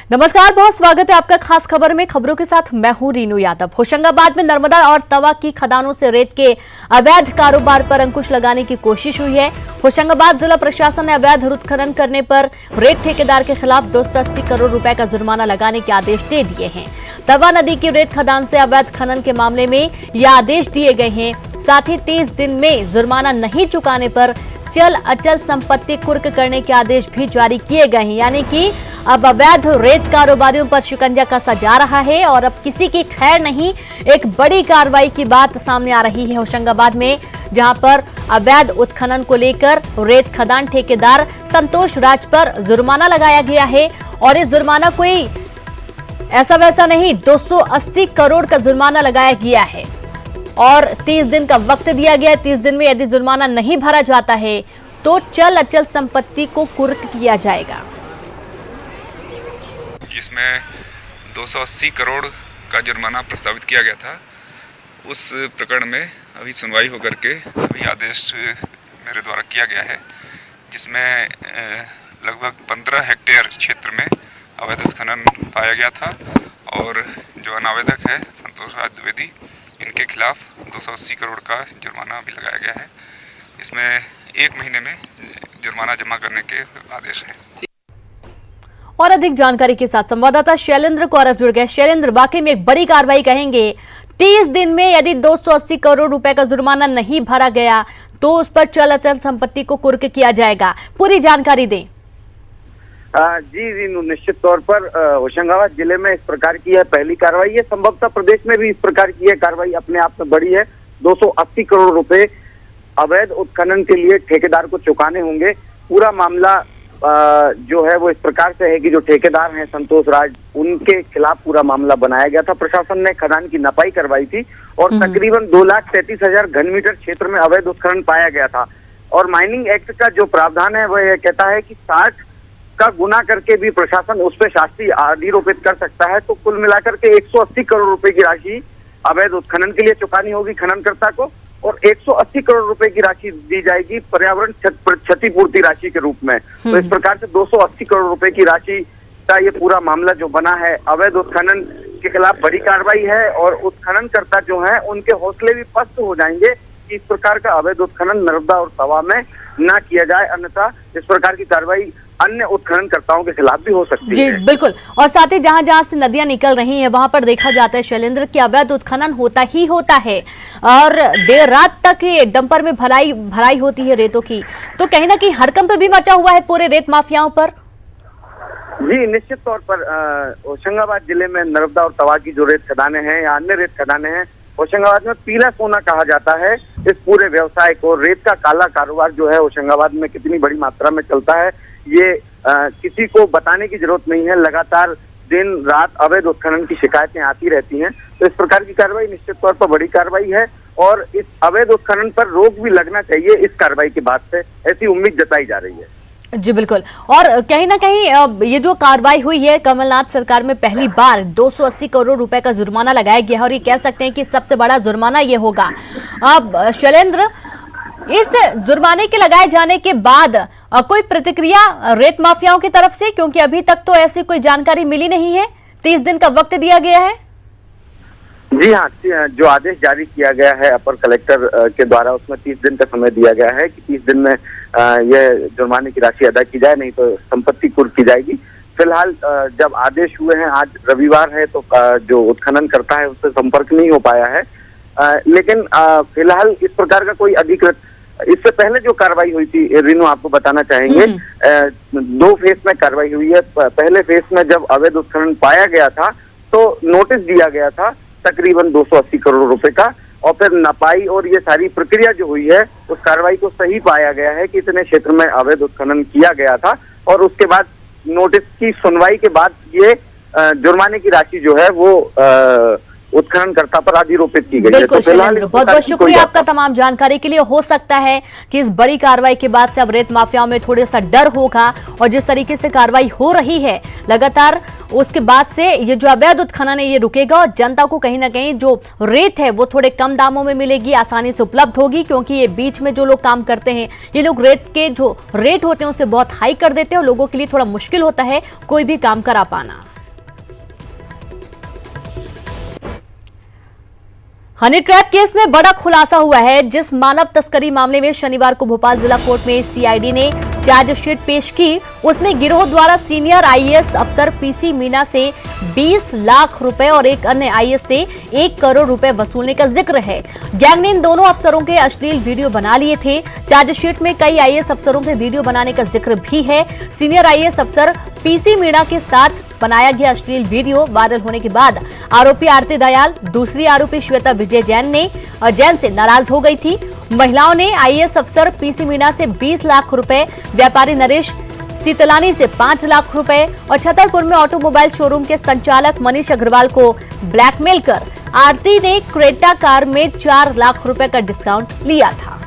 नमस्कार, बहुत स्वागत है आपका खास खबर में। खबरों के साथ मैं हूं रीनू यादव। होशंगाबाद में नर्मदा और तवा की खदानों से रेत के अवैध कारोबार पर अंकुश लगाने की कोशिश हुई है। होशंगाबाद जिला प्रशासन ने अवैध उत्खनन करने पर रेत ठेकेदार के खिलाफ 280 करोड़ रुपए का जुर्माना लगाने के आदेश दे दिए हैं। तवा नदी की रेत खदान से अवैध खनन के मामले में ये आदेश दिए गए हैं। साथ ही 30 दिन में जुर्माना नहीं चुकाने पर चल अचल संपत्ति कुर्क करने के आदेश भी जारी किए गए हैं। यानी कि अब अवैध रेत कारोबारियों पर शिकंजा कसा जा रहा है और अब किसी की खैर नहीं। एक बड़ी कार्रवाई की बात सामने आ रही है होशंगाबाद में, जहां पर अवैध उत्खनन को लेकर रेत खदान ठेकेदार संतोष राज पर जुर्माना लगाया गया है। और इस जुर्माना कोई ऐसा वैसा नहीं, 280 करोड़ का जुर्माना लगाया गया है और 30 दिन का वक्त दिया गया है। 30 दिन में यदि जुर्माना नहीं भरा जाता है तो चल अचल संपत्ति को कुर्क किया जाएगा। जिसमें 280 करोड़ का जुर्माना प्रस्तावित किया गया था। उस प्रकरण में अभी सुनवाई होकर के अभी आदेश मेरे द्वारा किया गया है, जिसमें लगभग 15 हेक्टेयर क्षेत्र में अवैध उत्खनन पाया गया था और जो अनावेदक है संतोष राज द्विवेदी, इनके खिलाफ 280 करोड़ का जुर्माना भी लगाया गया है। इसमें 1 महीने में जुर्माना जमा करने के आदेश हैं। और अधिक जानकारी के साथ संवाददाता शैलेंद्र कौरव जुड़ गए। शैलेंद्र, वाकई में एक बड़ी कार्रवाई कहेंगे। 30 दिन में यदि 280 करोड़ रुपए का जुर्माना नहीं भरा गया तो उस पर चल अचल संपत्ति को कुर्क किया जाएगा। पूरी जानकारी दें। जी रीनू, निश्चित तौर पर होशंगाबाद जिले में इस प्रकार की यह पहली कार्रवाई है। संभवतः प्रदेश में भी इस प्रकार की यह कार्रवाई अपने आप में बड़ी है। 280 करोड़ रुपए अवैध उत्खनन के लिए ठेकेदार को चुकाने होंगे। पूरा मामला जो है वो इस प्रकार से है कि जो ठेकेदार हैं संतोष राज, उनके खिलाफ पूरा मामला बनाया गया था। प्रशासन ने खदान की नपाई करवाई थी और तकरीबन 2,33,000 घन मीटर क्षेत्र में अवैध उत्खनन पाया गया था। और माइनिंग एक्ट का जो प्रावधान है वह यह कहता है कि 60 का गुना करके भी प्रशासन उस पर शास्ति अधिरोपित कर सकता है। तो कुल मिलाकर के 180 करोड़ रुपए की राशि अवैध उत्खनन के लिए चुकानी होगी खननकर्ता को और 180 करोड़ रुपए की राशि दी जाएगी पर्यावरण क्षतिपूर्ति राशि के रूप में। तो इस प्रकार से 280 करोड़ रुपए की राशि का ये पूरा मामला जो बना है, अवैध उत्खनन के खिलाफ बड़ी कार्रवाई है और उत्खननकर्ता जो हैं उनके हौसले भी पस्त हो जाएंगे कि इस प्रकार का अवैध उत्खनन नर्मदा और तवा में ना किया जाए, अन्यथा इस प्रकार की कार्रवाई अन्य उत्खननकर्ताओं के खिलाफ भी हो सकती जी, है। बिल्कुल। और साथ ही जहां जहां से नदियां निकल रही हैं वहां पर देखा जाता है शैलेंद्र कि अवैध उत्खनन होता ही होता है और देर रात तक ये डंपर में भराई होती है रेतों की। तो कहीं ना कहीं हड़कंप भी मचा हुआ है पूरे रेत माफियाओं पर। जी, निश्चित तौर पर होशंगाबाद जिले में नर्मदा और तवा की जो रेत खदानें हैं या अन्य रेत खदानें हैं, होशंगाबाद में पीला सोना कहा जाता है इस पूरे व्यवसाय को। रेत का काला कारोबार जो है होशंगाबाद में कितनी बड़ी मात्रा में चलता है ये किसी को बताने की जरूरत नहीं है। लगातार दिन रात अवैध उत्खनन की शिकायतें आती रहती हैं। तो इस प्रकार की कार्रवाई निश्चित तौर पर बड़ी कार्रवाई है और इस अवैध उत्खनन पर रोक भी लगना चाहिए इस कार्रवाई के बाद से, ऐसी उम्मीद जताई जा रही है। जी बिल्कुल। और कहीं ना कहीं ये जो कार्रवाई हुई है, कमलनाथ सरकार में पहली बार 280 करोड़ रुपए का जुर्माना लगाया गया है और ये कह सकते हैं कि सबसे बड़ा जुर्माना ये होगा। अब शैलेंद्र, इस जुर्माने के लगाए जाने के बाद कोई प्रतिक्रिया रेत माफियाओं की तरफ से, क्योंकि अभी तक तो ऐसी कोई जानकारी मिली नहीं है। 30 दिन का वक्त दिया गया है। जी हाँ, जो आदेश जारी किया गया है अपर कलेक्टर के द्वारा, उसमें 30 दिन का समय दिया गया है कि 30 दिन में यह जुर्माने की राशि अदा की जाए, नहीं तो संपत्ति कुर्क की जाएगी। फिलहाल जब आदेश हुए हैं, आज रविवार है, तो जो उत्खनन करता है उससे संपर्क नहीं हो पाया है। लेकिन फिलहाल इस प्रकार का कोई अधिकृत, इससे पहले जो कार्रवाई हुई थी रीनू, आपको बताना चाहेंगे 2 फेज में कार्रवाई हुई है। पहले फेज में जब अवैध उत्खनन पाया गया था तो नोटिस दिया गया था तकरीबन 280 करोड़ रुपए का, और फिर नपाई और ये सारी प्रक्रिया जो हुई है उस कार्रवाई को सही पाया गया है कि इतने क्षेत्र में अवैध उत्खनन किया गया था। और उसके बाद नोटिस की सुनवाई के बाद ये जुर्माने की राशि जो है वो उत्खननकर्ता पर अधिरोपित की गई है। तो फिलहाल बहुत बहुत शुक्रिया आपका तमाम जानकारी के लिए। हो सकता है कि इस बड़ी कार्रवाई के बाद से अब रेत माफियाओं में थोड़ा सा डर होगा और जिस तरीके से कार्रवाई हो रही है लगातार, उसके बाद से ये जो अवैध उत्खनन है ये रुकेगा और जनता को कहीं ना कहीं जो रेत है वो थोड़े कम दामों में मिलेगी, आसानी से उपलब्ध होगी, क्योंकि ये बीच में जो लोग काम करते हैं ये लोग रेत के जो रेट होते हैं उससे बहुत हाई कर देते हैं और लोगों के लिए थोड़ा मुश्किल होता है कोई भी काम करा पाना। हनी ट्रैप केस में बड़ा खुलासा हुआ है। जिस मानव तस्करी मामले में शनिवार को भोपाल जिला कोर्ट में सीआईडी ने चार्जशीट पेश की, उसमें गिरोह द्वारा सीनियर आईएएस अफसर पीसी मीणा से 20 लाख रुपए और एक अन्य आईएएस से 1 करोड़ रुपए वसूलने का जिक्र है। गैंग ने इन दोनों अफसरों के अश्लील वीडियो बना लिए थे। चार्जशीट में कई आईएएस अफसरों के वीडियो बनाने का जिक्र भी है। सीनियर आईएएस अफसर पीसी मीणा के साथ बनाया गया अश्लील वीडियो वायरल होने के बाद आरोपी आरती दयाल, दूसरी आरोपी श्वेता विजय जैन से नाराज हो गई थी। महिलाओं ने आईएएस अफसर पीसी मीणा से 20 लाख रुपए, व्यापारी नरेश सीतलानी से 5 लाख रुपए और छतरपुर में ऑटोमोबाइल शोरूम के संचालक मनीष अग्रवाल को ब्लैकमेल कर आरती ने क्रेटा कार में 4 लाख रुपए का डिस्काउंट लिया था।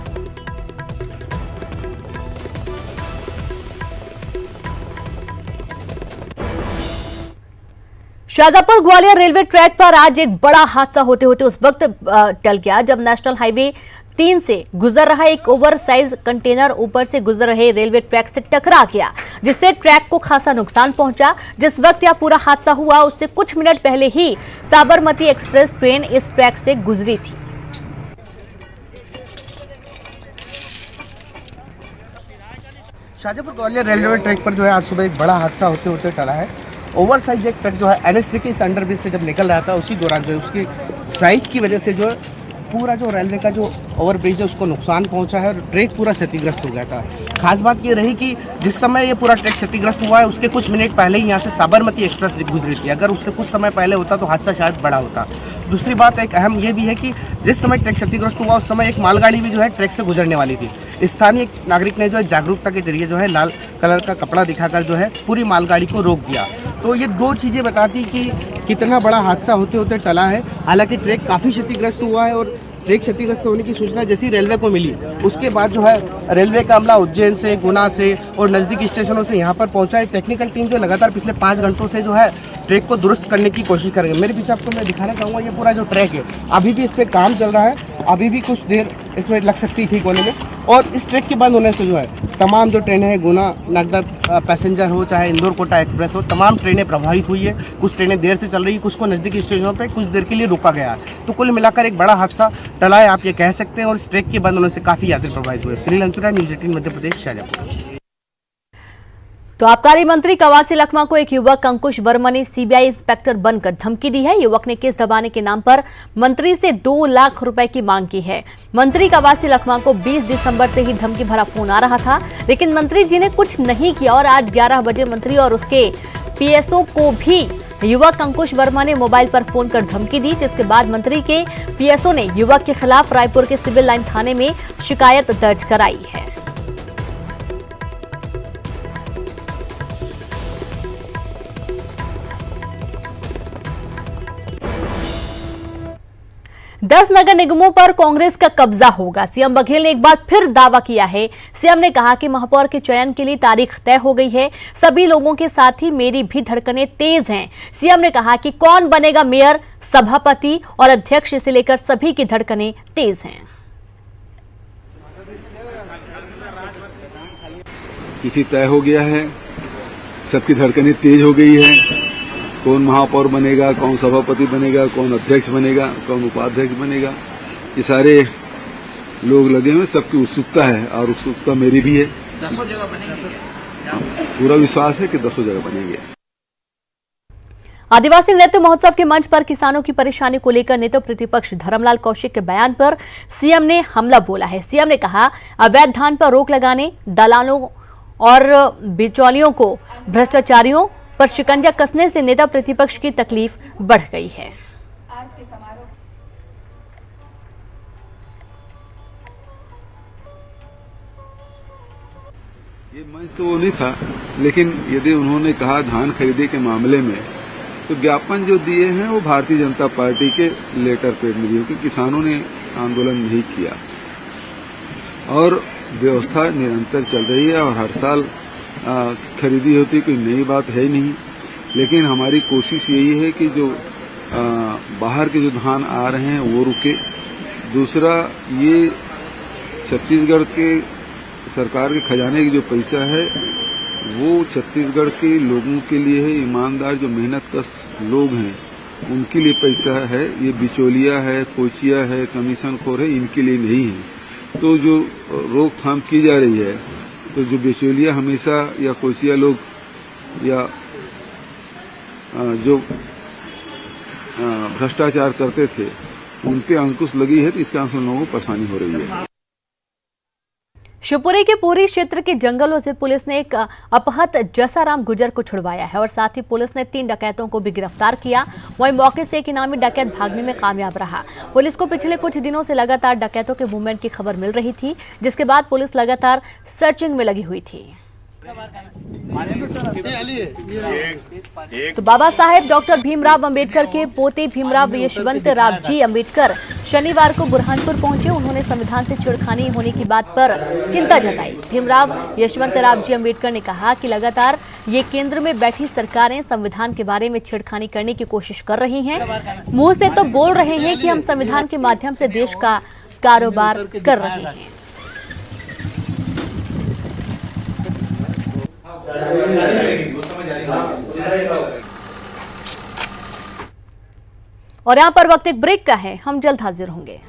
शाजापुर ग्वालियर रेलवे ट्रैक पर आज एक बड़ा हादसा होते होते उस वक्त टल गया जब नेशनल हाईवे 3 से गुजर रहा एक ओवरसाइज कंटेनर ऊपर से गुजर रहे रेलवे ट्रैक से टकरा गया, जिससे ट्रैक को खासा नुकसान पहुंचा। जिस वक्त यह पूरा हादसा हुआ उससे कुछ मिनट पहले ही साबरमती एक्सप्रेस ट्रेन इस ट्रैक से गुजरी थी। शाजापुर ग्वालियर रेलवे ट्रैक पर जो है आज सुबह एक बड़ा हादसा होते होते टला है। ओवरसाइज एक ट्रक जो है NH3 के इस अंडरब्रिज से जब निकल रहा था उसी दौरान जो है उसकी साइज की वजह से जो है पूरा जो रेलवे का जो ओवरब्रिज है उसको नुकसान पहुंचा है और ट्रैक पूरा क्षतिग्रस्त हो गया था। खास बात ये रही कि जिस समय ये पूरा ट्रैक क्षतिग्रस्त हुआ है उसके कुछ मिनट पहले ही यहाँ से साबरमती एक्सप्रेस गुजरी थी। अगर उससे कुछ समय पहले होता तो हादसा शायद बड़ा होता। दूसरी बात एक अहम ये भी है कि जिस समय ट्रैक क्षतिग्रस्त हुआ उस समय एक मालगाड़ी भी जो है ट्रैक से गुजरने वाली थी। स्थानीय नागरिक ने जो है जागरूकता के जरिए जो है लाल कलर का कपड़ा दिखाकर जो है पूरी मालगाड़ी को रोक दिया। तो ये दो चीज़ें बताती कि कितना बड़ा हादसा होते होते टला है। हालांकि ट्रैक काफ़ी क्षतिग्रस्त हुआ है और ट्रैक क्षतिग्रस्त होने की सूचना जैसी रेलवे को मिली उसके बाद जो है रेलवे का अमला उज्जैन से, गुना से और नज़दीकी स्टेशनों से यहाँ पर पहुँचा है। टेक्निकल टीम जो लगातार पिछले 5 घंटों से जो है ट्रैक को दुरुस्त करने की कोशिश करेंगे। मेरे पीछे आपको मैं दिखाना चाहूँगा ये पूरा जो ट्रैक है अभी भी इस पर काम चल रहा है, अभी भी कुछ देर इसमें लग सकती ठीक होने में। और इस ट्रैक के बंद होने से जो है तमाम जो ट्रेनें हैं, गुना नागदा पैसेंजर हो चाहे इंदौर कोटा एक्सप्रेस हो, तमाम ट्रेनें प्रभावित हुई है। कुछ ट्रेनें देर से चल रही है, कुछ को नज़दीकी स्टेशनों पर कुछ देर के लिए रोका गया। तो कुल मिलाकर एक बड़ा हादसा टला है आप ये कह सकते हैं और इस ट्रैक के बंद होने से काफ़ी यात्री प्रभावित हुए। सुनील अंचुरा, न्यूज़ 18 मध्य प्रदेश, शाजापुर। तो आबकारी मंत्री कवासी लखमा को एक युवक अंकुश वर्मा ने सीबीआई इंस्पेक्टर बनकर धमकी दी है। युवक ने केस दबाने के नाम पर मंत्री से 2 लाख रुपए की मांग की है। मंत्री कवासी लखमा को 20 दिसंबर से ही धमकी भरा फोन आ रहा था, लेकिन मंत्री जी ने कुछ नहीं किया और आज 11 बजे मंत्री और उसके पीएसओ को भी युवक अंकुश वर्मा ने मोबाइल पर फोन कर धमकी दी, जिसके बाद मंत्री के पीएसओ ने युवक के खिलाफ रायपुर के सिविल लाइन थाने में शिकायत दर्ज कराई है। 10 नगर निगमों पर कांग्रेस का कब्जा होगा। सीएम बघेल ने एक बार फिर दावा किया है। सीएम ने कहा कि महापौर के चयन के लिए तारीख तय हो गई है। सभी लोगों के साथ ही मेरी भी धड़कनें तेज हैं। सीएम ने कहा कि कौन बनेगा मेयर, सभापति और अध्यक्ष से लेकर सभी की धड़कनें तेज हैं। तिथि तय हो गया है, सबकी धड़कनें तेज हो गई है। कौन महापौर बनेगा, कौन सभापति बनेगा, कौन अध्यक्ष बनेगा, कौन उपाध्यक्ष बनेगा, ये सारे लोग लगे हुए, सबकी उत्सुकता है और उत्सुकता मेरी भी है। 10 जगह बनेंगे, पूरा विश्वास है कि 10 जगह बनेंगे। आदिवासी नृत्य महोत्सव के मंच पर किसानों की परेशानी को लेकर नेता प्रतिपक्ष धर्मलाल कौशिक के बयान पर सीएम ने हमला बोला है। सीएम ने कहा अवैध धान पर रोक लगाने, दलालों और बिचौलियों को भ्रष्टाचारियों पर शिकंजा कसने से नेता प्रतिपक्ष की तकलीफ बढ़ गई है। ये मंच तो वो नहीं था, लेकिन यदि उन्होंने कहा धान खरीदे के मामले में तो ज्ञापन जो दिए हैं वो भारतीय जनता पार्टी के लेटर पेड में दिए, क्योंकि किसानों ने आंदोलन नहीं किया और व्यवस्था निरंतर चल रही है और हर साल खरीदी होती, कोई नई बात है नहीं। लेकिन हमारी कोशिश यही है कि जो बाहर के जो धान आ रहे हैं वो रुके। दूसरा, ये छत्तीसगढ़ के सरकार के खजाने की जो पैसा है वो छत्तीसगढ़ के लोगों के लिए है। ईमानदार जो मेहनत कश लोग हैं उनके लिए पैसा है, ये बिचौलिया है, कोचिया है, कमीशन खोर है, इनके लिए नहीं है। तो जो रोकथाम की जा रही है, तो जो बिचौलिया हमेशा या कोचिया लोग या जो भ्रष्टाचार करते थे उन पे अंकुश लगी है, तो इसके कारण से लोगों को परेशानी हो रही है। शिवपुरी के पूरी क्षेत्र के जंगलों से पुलिस ने एक अपहत जसाराम गुजर को छुड़वाया है और साथ ही पुलिस ने 3 डकैतों को भी गिरफ्तार किया। वहीं मौके से एक इनामी डकैत भागने में कामयाब रहा। पुलिस को पिछले कुछ दिनों से लगातार डकैतों के मूवमेंट की खबर मिल रही थी, जिसके बाद पुलिस लगातार सर्चिंग में लगी हुई थी। तो बाबा साहेब डॉक्टर भीमराव अंबेडकर के पोते भीमराव यशवंतराव जी अंबेडकर शनिवार को बुरहानपुर पहुंचे। उन्होंने संविधान से छेड़खानी होने की बात पर चिंता जताई। भीमराव यशवंतराव जी अंबेडकर ने कहा कि लगातार ये केंद्र में बैठी सरकारें संविधान के बारे में छेड़खानी करने की कोशिश कर रही हैं। मुंह से तो बोल रहे हैं कि हम संविधान के माध्यम से देश का कारोबार कर रहे हैं। और यहाँ पर वक्त एक ब्रेक का है, हम जल्द हाजिर होंगे।